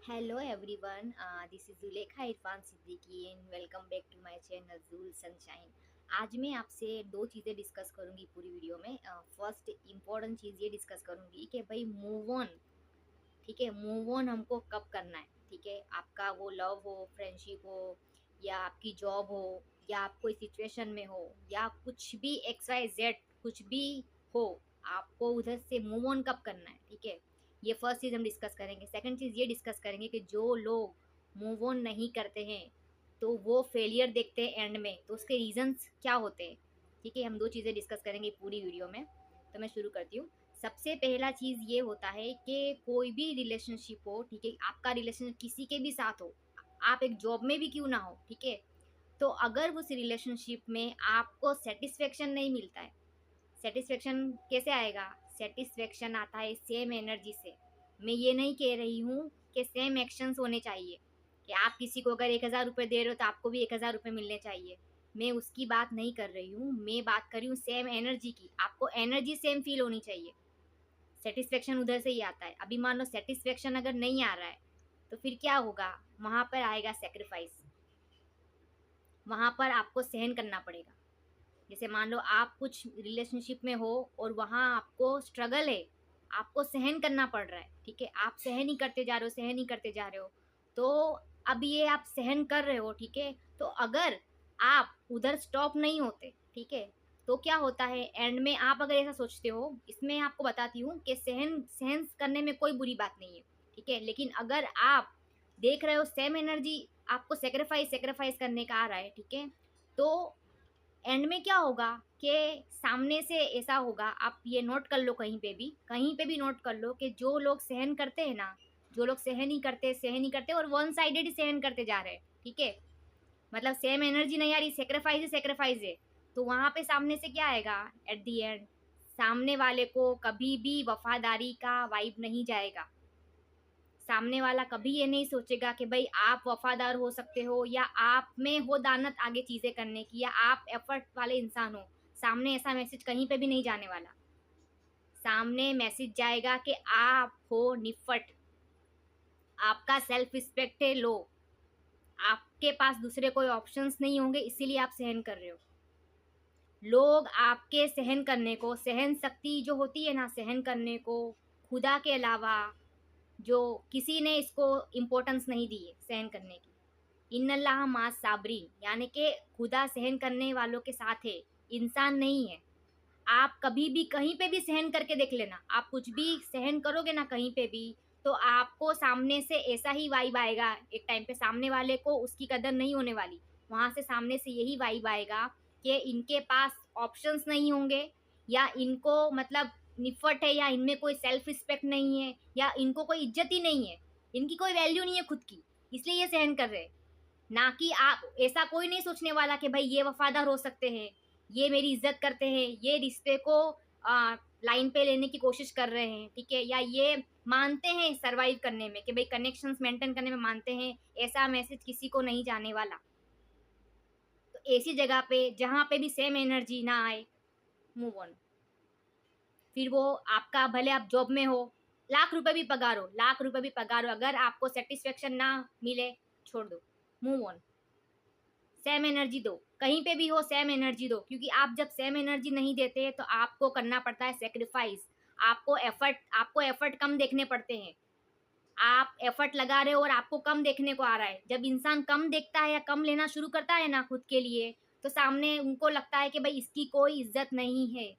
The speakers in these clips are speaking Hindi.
Hello everyone, this is Zulekha Irfan Siddiqui and welcome back to my channel Zul sunshine. आज मैं आपसे दो चीज़ें डिस्कस करूंगी पूरी वीडियो में। फर्स्ट इम्पोर्टेंट चीज़ ये डिस्कस करूंगी कि भाई मूव ऑन, ठीक है, मूव ऑन हमको कब करना है। ठीक है, आपका वो लव हो, फ्रेंडशिप हो, या आपकी जॉब हो, या आप कोई सिचुएशन में हो, या कुछ भी एक्स वाई जेड कुछ भी हो, आपको उधर से मूव ऑन कब करना है। ठीक है, ये फर्स्ट चीज़ हम डिस्कस करेंगे। सेकंड चीज़ ये डिस्कस करेंगे कि जो लोग मूव ऑन नहीं करते हैं तो वो फेलियर देखते हैं एंड में, तो उसके रीजंस क्या होते हैं। ठीक है, हम दो चीज़ें डिस्कस करेंगे पूरी वीडियो में। तो मैं शुरू करती हूँ। सबसे पहला चीज़ ये होता है कि कोई भी रिलेशनशिप हो, ठीक है, आपका रिलेशन किसी के भी साथ हो, आप एक जॉब में भी क्यों ना हो, ठीक है, तो अगर उस रिलेशनशिप में आपको सेटिस्फेक्शन नहीं मिलता है, सेटिस्फेक्शन कैसे आएगा? सेटिस्फेक्शन आता है सेम एनर्जी से। मैं ये नहीं कह रही हूँ कि सेम एक्शंस होने चाहिए, कि आप किसी को अगर 1000 रुपये दे रहे हो तो आपको भी 1000 रुपये मिलने चाहिए। मैं उसकी बात नहीं कर रही हूँ, मैं बात कर रही हूँ सेम एनर्जी की। आपको एनर्जी सेम फील होनी चाहिए, सेटिस्फेक्शन उधर से ही आता है। अभी मान लो सेटिस्फेक्शन अगर नहीं आ रहा है तो फिर क्या होगा? वहाँ पर आएगा सेक्रीफाइस, वहाँ पर आपको सहन करना पड़ेगा। जैसे मान लो आप कुछ रिलेशनशिप में हो और वहाँ आपको स्ट्रगल है, आपको सहन करना पड़ रहा है, ठीक है, आप सहन ही करते जा रहे हो, सहन ही करते जा रहे हो। तो अब ये आप सहन कर रहे हो, ठीक है, तो अगर आप उधर स्टॉप नहीं होते, ठीक है, तो क्या होता है एंड में? आप अगर ऐसा सोचते हो, इसमें आपको बताती हूँ कि सहन सहन करने में कोई बुरी बात नहीं है, ठीक है, लेकिन अगर आप देख रहे हो सेम एनर्जी आपको सेक्रीफाइस सेक्रीफाइस करने का आ रहा है, ठीक है, तो एंड में क्या होगा कि सामने से ऐसा होगा, आप ये नोट कर लो, कहीं पे भी नोट कर लो कि जो लोग सहन करते हैं ना, जो लोग सहन ही करते और वन साइडेड ही सहन करते जा रहे हैं, ठीक है, मतलब सेम एनर्जी नहीं आ रही, सेक्रीफाइस है, तो वहाँ पे सामने से क्या आएगा एट दी एंड? सामने वाले को कभी भी वफादारी का वाइब नहीं जाएगा। सामने वाला कभी ये नहीं सोचेगा कि भाई आप वफादार हो सकते हो, या आप में हो दानत आगे चीज़ें करने की, या आप एफर्ट वाले इंसान हो। सामने ऐसा मैसेज कहीं पे भी नहीं जाने वाला। सामने मैसेज जाएगा कि आप हो निफट, आपका सेल्फ रिस्पेक्ट है लो, आपके पास दूसरे कोई ऑप्शंस नहीं होंगे, इसीलिए आप सहन कर रहे हो। लोग आपके सहन करने को, सहन शक्ति जो होती है ना सहन करने को, खुदा के अलावा जो किसी ने इसको इम्पोर्टेंस नहीं दी है सहन करने की। इन्नल्लाह मा साबरीन, यानी कि खुदा सहन करने वालों के साथ है, इंसान नहीं है। आप कभी भी कहीं पे भी सहन करके देख लेना, आप कुछ भी सहन करोगे ना कहीं पे भी, तो आपको सामने से ऐसा ही वाइब आएगा। एक टाइम पे सामने वाले को उसकी कदर नहीं होने वाली, वहाँ से सामने से यही वाइब आएगा कि इनके पास ऑप्शंस नहीं होंगे, या इनको मतलब निफट है, या इनमें कोई सेल्फ रिस्पेक्ट नहीं है, या इनको कोई इज्जत ही नहीं है, इनकी कोई वैल्यू नहीं है खुद की, इसलिए ये सहन कर रहे हैं। ना कि आप, ऐसा कोई नहीं सोचने वाला कि भाई ये वफादार हो सकते हैं, ये मेरी इज्जत करते हैं, ये रिश्ते को लाइन पे लेने की कोशिश कर रहे हैं, ठीक है, या ये मानते हैं सरवाइव करने में, कि भाई कनेक्शंस मेंटेन करने में मानते हैं, ऐसा मैसेज किसी को नहीं जाने वाला। तो ऐसी जगह पे जहाँ पे भी सेम एनर्जी ना आए, मूव ऑन। फिर वो आपका, भले आप जॉब में हो, लाख रुपए भी पगार हो, लाख रुपए भी पगार हो, अगर आपको सेटिस्फेक्शन ना मिले, छोड़ दो, मूव ऑन। सेम एनर्जी दो, कहीं पे भी हो सेम एनर्जी दो, क्योंकि आप जब सेम एनर्जी नहीं देते तो आपको करना पड़ता है सेक्रीफाइस। आपको एफर्ट कम देखने पड़ते हैं। आप एफर्ट लगा रहे हो और आपको कम देखने को आ रहा है। जब इंसान कम देखता है या कम लेना शुरू करता है ना खुद के लिए, तो सामने उनको लगता है कि भाई इसकी कोई इज्जत नहीं है,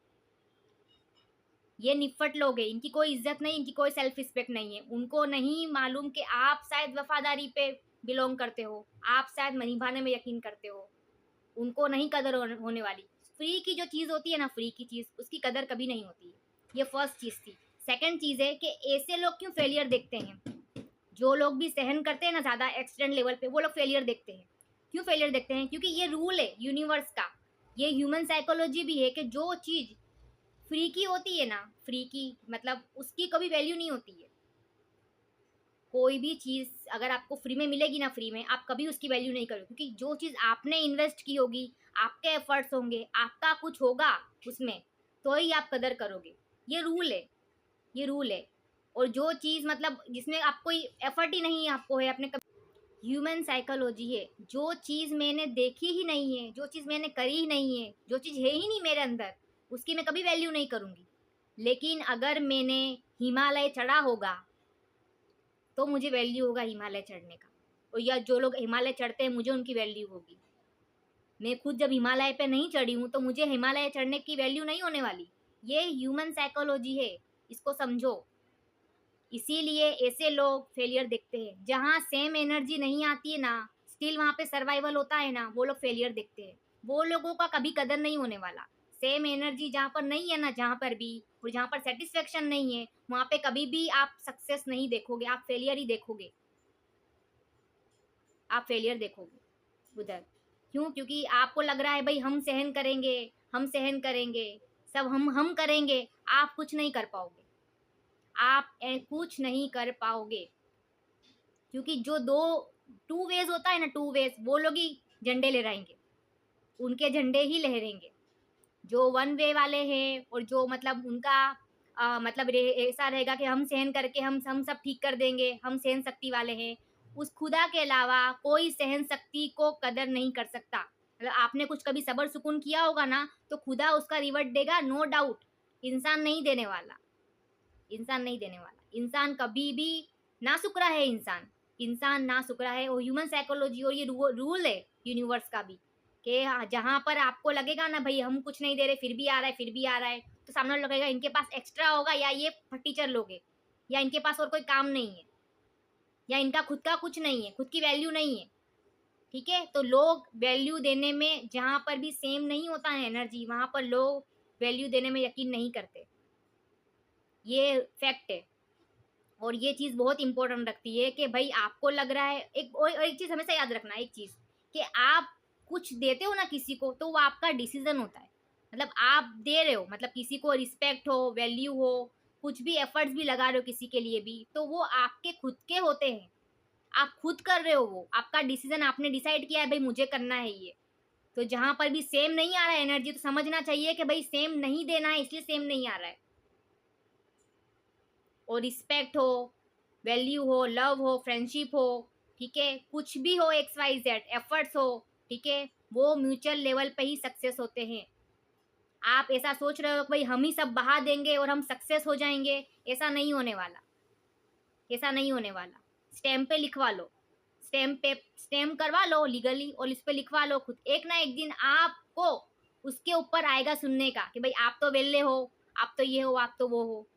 ये निफट लोग हैं, इनकी कोई इज्जत नहीं, इनकी कोई सेल्फ रिस्पेक्ट नहीं है। उनको नहीं मालूम कि आप शायद वफादारी पे बिलोंग करते हो, आप शायद निभाने में यकीन करते हो, उनको नहीं कदर होने वाली। फ्री की जो चीज़ होती है ना, फ्री की चीज़, उसकी कदर कभी नहीं होती है। ये फर्स्ट चीज़ थी। सेकंड चीज़ है कि ऐसे लोग क्यों फेलियर देखते हैं? जो लोग भी सहन करते हैं ना ज़्यादा एक्सीडेंट लेवल पे, वो लोग फेलियर देखते हैं। क्यों फेलियर देखते हैं? क्योंकि ये रूल है यूनिवर्स का, ये ह्यूमन साइकोलॉजी भी है कि जो चीज़ फ्री की होती है ना, फ्री की मतलब उसकी कभी वैल्यू नहीं होती है। कोई भी चीज़ अगर आपको फ्री में मिलेगी ना, फ्री में, आप कभी उसकी वैल्यू नहीं करोगे, क्योंकि जो चीज़ आपने इन्वेस्ट की होगी, आपके एफर्ट्स होंगे, आपका कुछ होगा उसमें, तो ही आप कदर करोगे। ये रूल है, ये रूल है। और जो चीज़ मतलब जिसमें आप कोई एफर्ट ही नहीं आपको है अपने ह्यूमन साइकोलॉजी है, जो चीज़ मैंने देखी ही नहीं है, जो चीज़ मैंने करी ही नहीं है, जो चीज़ है ही नहीं मेरे अंदर, उसकी मैं कभी वैल्यू नहीं करूँगी। लेकिन अगर मैंने हिमालय चढ़ा होगा, तो मुझे वैल्यू होगा हिमालय चढ़ने का। और या जो लोग हिमालय चढ़ते हैं, मुझे उनकी वैल्यू होगी। मैं खुद जब हिमालय पे नहीं चढ़ी हूँ, तो मुझे हिमालय चढ़ने की वैल्यू नहीं होने वाली। ये ह्यूमन साइकोलॉजी है, इसको समझो। इसीलिए ऐसे लोग फेलियर देखते हैं। जहाँ सेम एनर्जी नहीं आती है ना, स्टिल वहाँ पे सर्वाइवल होता है ना, वो लोग फेलियर देखते हैं। वो लोगों का कभी कदर नहीं होने वाला। सेम एनर्जी जहाँ पर नहीं है ना, जहाँ पर भी, और जहाँ पर सेटिस्फेक्शन नहीं है, वहाँ पे कभी भी आप सक्सेस नहीं देखोगे, आप फेलियर ही देखोगे। आप फेलियर देखोगे उधर। क्यों? क्योंकि आपको लग रहा है भाई हम सहन करेंगे, हम सहन करेंगे, सब हम करेंगे, आप कुछ नहीं कर पाओगे। आप कुछ नहीं कर पाओगे। क्योंकि जो दो टू वेज होता है ना, टू वेज, वो लोग ही झंडे लहराएंगे, उनके झंडे ही लहरेंगे। जो वन वे वाले हैं और जो मतलब उनका मतलब ऐसा रहेगा कि हम सहन करके हम सब ठीक कर देंगे, हम सहन शक्ति वाले हैं। उस खुदा के अलावा कोई सहन शक्ति को कदर नहीं कर सकता। मतलब आपने कुछ कभी सबर सुकून किया होगा ना, तो खुदा उसका रिवर्ट देगा, नो डाउट। इंसान नहीं देने वाला, इंसान नहीं देने वाला। इंसान कभी भी ना शुक्रा है, इंसान इंसान ना शुक्रा है। और ह्यूमन साइकोलॉजी और ये रूल है यूनिवर्स का भी, कि जहाँ पर आपको लगेगा ना भाई हम कुछ नहीं दे रहे, फिर भी आ रहा है, फिर भी आ रहा है, तो सामने वाला लगेगा इनके पास एक्स्ट्रा होगा, या ये टीचर लोग हैं, या इनके पास और कोई काम नहीं है, या इनका खुद का कुछ नहीं है, खुद की वैल्यू नहीं है। ठीक है, तो लोग वैल्यू देने में, जहाँ पर भी सेम नहीं होता है एनर्जी, वहां पर लोग वैल्यू देने में यकीन नहीं करते। ये फैक्ट है। और ये चीज़ बहुत इंपॉर्टेंट रखती है कि भाई आपको लग रहा है, एक और एक चीज़ हमेशा याद रखना, एक चीज़, कि आप कुछ देते हो ना किसी को, तो वो आपका डिसीजन होता है। मतलब आप दे रहे हो, मतलब किसी को रिस्पेक्ट हो, वैल्यू हो, कुछ भी एफर्ट्स भी लगा रहे हो किसी के लिए भी, तो वो आपके खुद के होते हैं। आप खुद कर रहे हो, वो आपका डिसीजन, आपने डिसाइड किया है भाई मुझे करना है ये। तो जहां पर भी सेम नहीं आ रहा है एनर्जी, तो समझना चाहिए कि भाई सेम नहीं देना है, इसलिए सेम नहीं आ रहा है। और रिस्पेक्ट हो, वैल्यू हो, लव हो, फ्रेंडशिप हो, ठीक है, कुछ भी हो, एक्स वाई जेड एफर्ट्स हो, ठीक है, वो म्यूचुअल लेवल पे ही सक्सेस होते हैं। आप ऐसा सोच रहे हो कि भाई हम ही सब बहा देंगे और हम सक्सेस हो जाएंगे, ऐसा नहीं होने वाला, ऐसा नहीं होने वाला। स्टैम्प पे लिखवा लो, स्टैम्प पे स्टैम्प करवा लो लीगली, और इस पे लिखवा लो खुद। एक ना एक दिन आपको उसके ऊपर आएगा सुनने का कि भाई आप तो वेल्ले हो, आप तो ये हो, आप तो वो हो।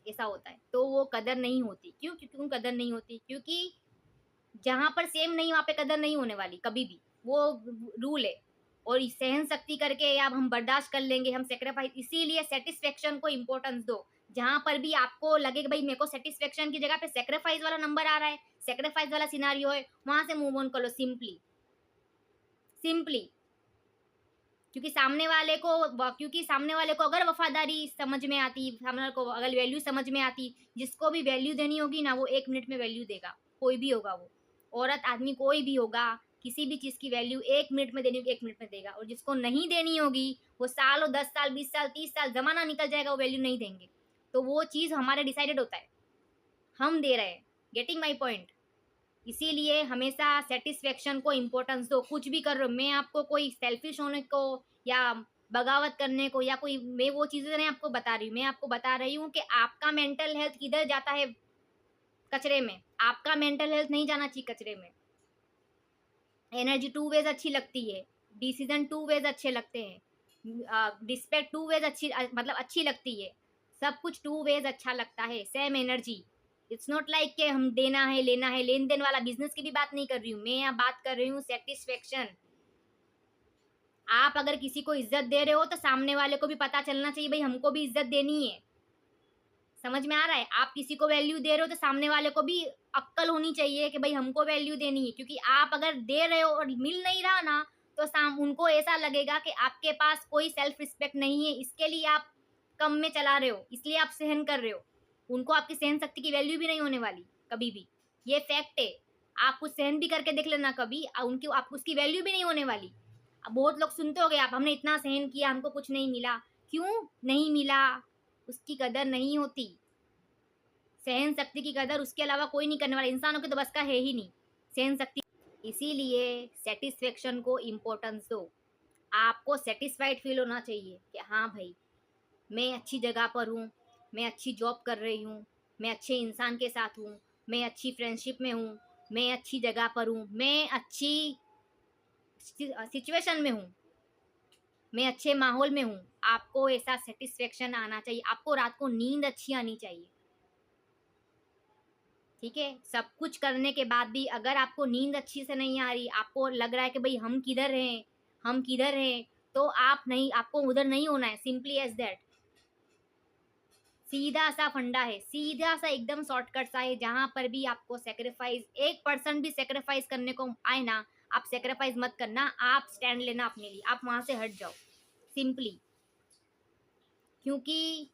ऐसा होता है, तो वो कदर नहीं होती। क्यों? क्यों कदर नहीं होती? क्योंकि जहां पर सेम नहीं, वहां पे कदर नहीं होने वाली कभी भी। वो रूल है। और इस सहन शक्ति करके या हम बर्दाश्त कर लेंगे, हम सेक्रीफाइस, इसीलिए सेटिस्फेक्शन को इंपॉर्टेंस दो। जहां पर भी आपको लगे कि भाई मेरे को सेटिस्फेक्शन की जगह पे सेक्रीफाइस वाला नंबर आ रहा है, सेक्रीफाइस वाला सिनारियो है, वहां से मूव ऑन कर लो, सिंपली सिंपली। क्योंकि सामने वाले को अगर वफादारी समझ में आती, सामने वाले को अगर वैल्यू समझ में आती, जिसको भी वैल्यू देनी होगी ना, वो 1 मिनट में वैल्यू देगा। कोई भी होगा वो, औरत आदमी कोई भी होगा, किसी भी चीज की वैल्यू 1 मिनट में देनी होगी, 1 मिनट में देगा। और जिसको नहीं देनी होगी, वो सालों, 10 साल, 20 साल, 30 साल, जमाना निकल जाएगा, वो वैल्यू नहीं देंगे। तो वो चीज हमारे डिसाइडेड होता है, हम दे रहे हैं। Getting my point? इसीलिए हमेशा सेटिस्फेक्शन को इम्पोर्टेंस दो। कुछ भी कर रहे हो, मैं आपको कोई सेल्फिश होने को या बगावत करने को या कोई, मैं वो चीज़ें नहीं आपको बता रही हूँ। मैं आपको बता रही हूँ कि आपका मेंटल हेल्थ किधर जाता है, कचरे में। आपका मेंटल हेल्थ नहीं जाना चाहिए कचरे में। एनर्जी टू वेज अच्छी लगती है, डिसीजन टू वेज अच्छे लगते हैं, रिस्पेक्ट टू वेज अच्छी, मतलब अच्छी लगती है। सब कुछ टू वेज अच्छा लगता है, same energy. It's not like कि हम देना है लेना है, लेन देन वाला बिजनेस की भी बात नहीं कर रही हूँ मैं, यहाँ बात कर रही हूँ सेटिस्फेक्शन। आप अगर किसी को इज्जत दे रहे हो, तो सामने वाले को भी पता चलना चाहिए भाई हमको भी इज्जत देनी है। समझ में आ रहा है? आप किसी को वैल्यू दे रहे हो, तो सामने वाले को भी अक्कल होनी चाहिए कि भाई हमको वैल्यू देनी है। क्योंकि आप अगर दे रहे हो और मिल नहीं रहा ना, तो उनको ऐसा लगेगा कि आपके पास कोई सेल्फ रिस्पेक्ट नहीं है, इसके लिए आप कम में चला रहे हो, इसलिए आप सहन कर रहे हो। उनको आपकी सहन शक्ति की वैल्यू भी नहीं होने वाली कभी भी। ये फैक्ट है। आप कुछ सहन भी करके देख लेना कभी, उनकी आप उसकी वैल्यू भी नहीं होने वाली। अब बहुत लोग सुनते हो गए आप, हमने इतना सहन किया, हमको कुछ नहीं मिला। क्यों नहीं मिला? उसकी कदर नहीं होती। सहन शक्ति की कदर उसके अलावा कोई नहीं करने वाला, इंसानों की तो बस का है ही नहीं सहन शक्ति। इसीलिए सेटिस्फेक्शन को इम्पोर्टेंस दो। आपको सेटिस्फाइड फील होना चाहिए कि हाँ भाई, मैं अच्छी जगह पर हूँ, मैं अच्छी जॉब कर रही हूँ, मैं अच्छे इंसान के साथ हूँ, मैं अच्छी फ्रेंडशिप में हूँ, मैं अच्छी जगह पर हूँ, मैं अच्छी सिचुएशन में हूँ, मैं अच्छे माहौल में हूँ। आपको ऐसा सेटिस्फेक्शन आना चाहिए। आपको रात को नींद अच्छी आनी चाहिए। ठीक है, सब कुछ करने के बाद भी अगर आपको नींद अच्छी से नहीं आ रही, आपको लग रहा है कि भाई हम किधर हैं, हम किधर हैं, तो आप नहीं, आपको उधर नहीं होना है। Simply as that. सीधा सा फंडा है, सीधा सा एकदम शॉर्टकट सा है। जहां पर भी आपको सेक्रीफाइस 1% भी सेक्रीफाइस करने को आए ना, आप सेक्रीफाइस मत करना, आप स्टैंड लेना अपने लिए, आप वहां से हट जाओ सिंपली। क्योंकि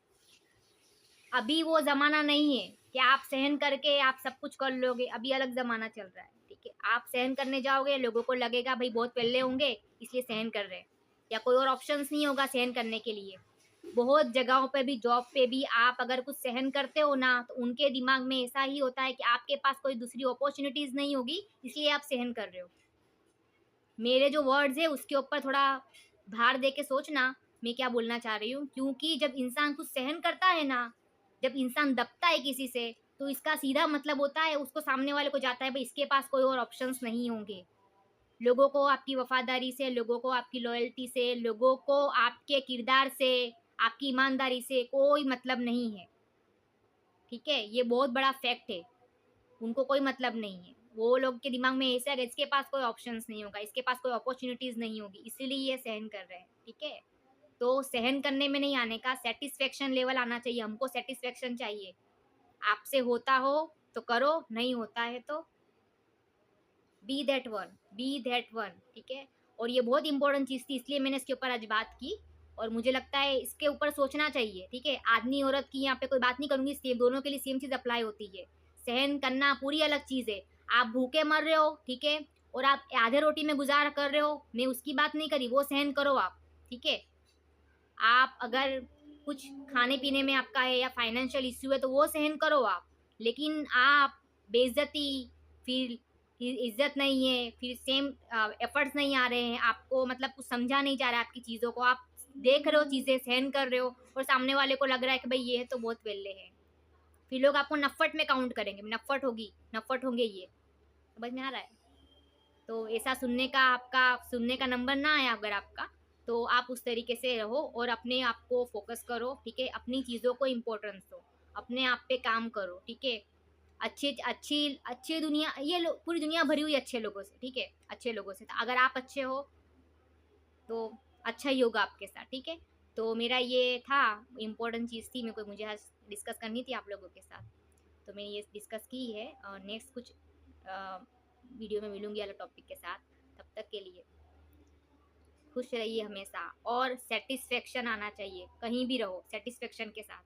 अभी वो जमाना नहीं है कि आप सहन करके आप सब कुछ कर लोगे। अभी अलग जमाना चल रहा है। ठीक है, आप सहन करने जाओगे, लोगों को लगेगा भाई बहुत पहले होंगे इसलिए सहन कर रहे हैं, या कोई और ऑप्शंस नहीं होगा सहन करने के लिए। बहुत जगहों पे भी, जॉब पे भी, आप अगर कुछ सहन करते हो ना, तो उनके दिमाग में ऐसा ही होता है कि आपके पास कोई दूसरी अपॉर्चुनिटीज नहीं होगी, इसलिए आप सहन कर रहे हो। मेरे जो वर्ड्स है उसके ऊपर थोड़ा भार दे के सोचना मैं क्या बोलना चाह रही हूँ। क्योंकि जब इंसान कुछ सहन करता है ना, जब इंसान दबता है किसी से, तो इसका सीधा मतलब होता है उसको, सामने वाले को जाता है भाई इसके पास कोई और ऑप्शंस नहीं होंगे। लोगों को आपकी वफादारी से, लोगों को आपकी लॉयल्टी से, लोगों को आपके किरदार से, आपकी ईमानदारी से कोई मतलब नहीं है। ठीक है, ये बहुत बड़ा फैक्ट है। उनको कोई मतलब नहीं है। वो लोग के दिमाग में ऐसा है कि इसके पास कोई ऑप्शंस नहीं होगा, इसके पास कोई अपॉर्चुनिटीज नहीं होगी, इसीलिए ये सहन कर रहे हैं। ठीक है, तो सहन करने में नहीं आने का, सेटिस्फेक्शन लेवल आना चाहिए। हमको सेटिस्फेक्शन चाहिए। आपसे होता हो तो करो, नहीं होता है तो be that one, be that one. ठीक है, और ये बहुत इंपॉर्टेंट चीज़ थी, इसलिए मैंने इसके ऊपर आज बात की। और मुझे लगता है इसके ऊपर सोचना चाहिए। ठीक है, आदमी औरत की यहाँ पे कोई बात नहीं करूंगी, सेम दोनों के लिए सेम चीज़ अप्लाई होती है। सहन करना पूरी अलग चीज़ है। आप भूखे मर रहे हो, ठीक है, और आप आधे रोटी में गुजारा कर रहे हो, मैं उसकी बात नहीं करी, वो सहन करो आप। ठीक है, आप अगर कुछ खाने पीने में आपका है या फाइनेंशियल इश्यू है तो वो सहन करो आप। लेकिन आप बेइज्जती, फिर इज्जत नहीं है, फिर सेम एफर्ट्स नहीं आ रहे हैं आपको, मतलब कुछ समझा नहीं जा रहा है आपकी चीज़ों को, आप देख रहे हो चीज़ें, सहन कर रहे हो, और सामने वाले को लग रहा है कि भाई ये है तो बहुत वेल्ले है, फिर लोग आपको नफ़्फ़ट में काउंट करेंगे, नफ़्फ़ट होगी, नफ़्फ़ट होंगे ये। समझ में आ रहा है? तो ऐसा सुनने का, आपका सुनने का नंबर ना आया अगर आपका, तो आप उस तरीके से रहो और अपने आप को फोकस करो। ठीक है, अपनी चीज़ों को इम्पोर्टेंस दो, अपने आप पे काम करो। ठीक है, अच्छी अच्छी अच्छी दुनिया, ये पूरी दुनिया भरी हुई अच्छे लोगों से। ठीक है, अच्छे लोगों से, तो अगर आप अच्छे हो तो अच्छा ही होगा आपके साथ। ठीक है, तो मेरा ये था, इम्पोर्टेंट चीज़ थी, मेरे को मुझे आज डिस्कस करनी थी आप लोगों के साथ, तो मैंने ये डिस्कस की है। नेक्स्ट कुछ वीडियो में मिलूंगी अलग टॉपिक के साथ। तब तक के लिए खुश रहिए हमेशा, और सेटिस्फेक्शन आना चाहिए, कहीं भी रहो सेटिस्फेक्शन के साथ।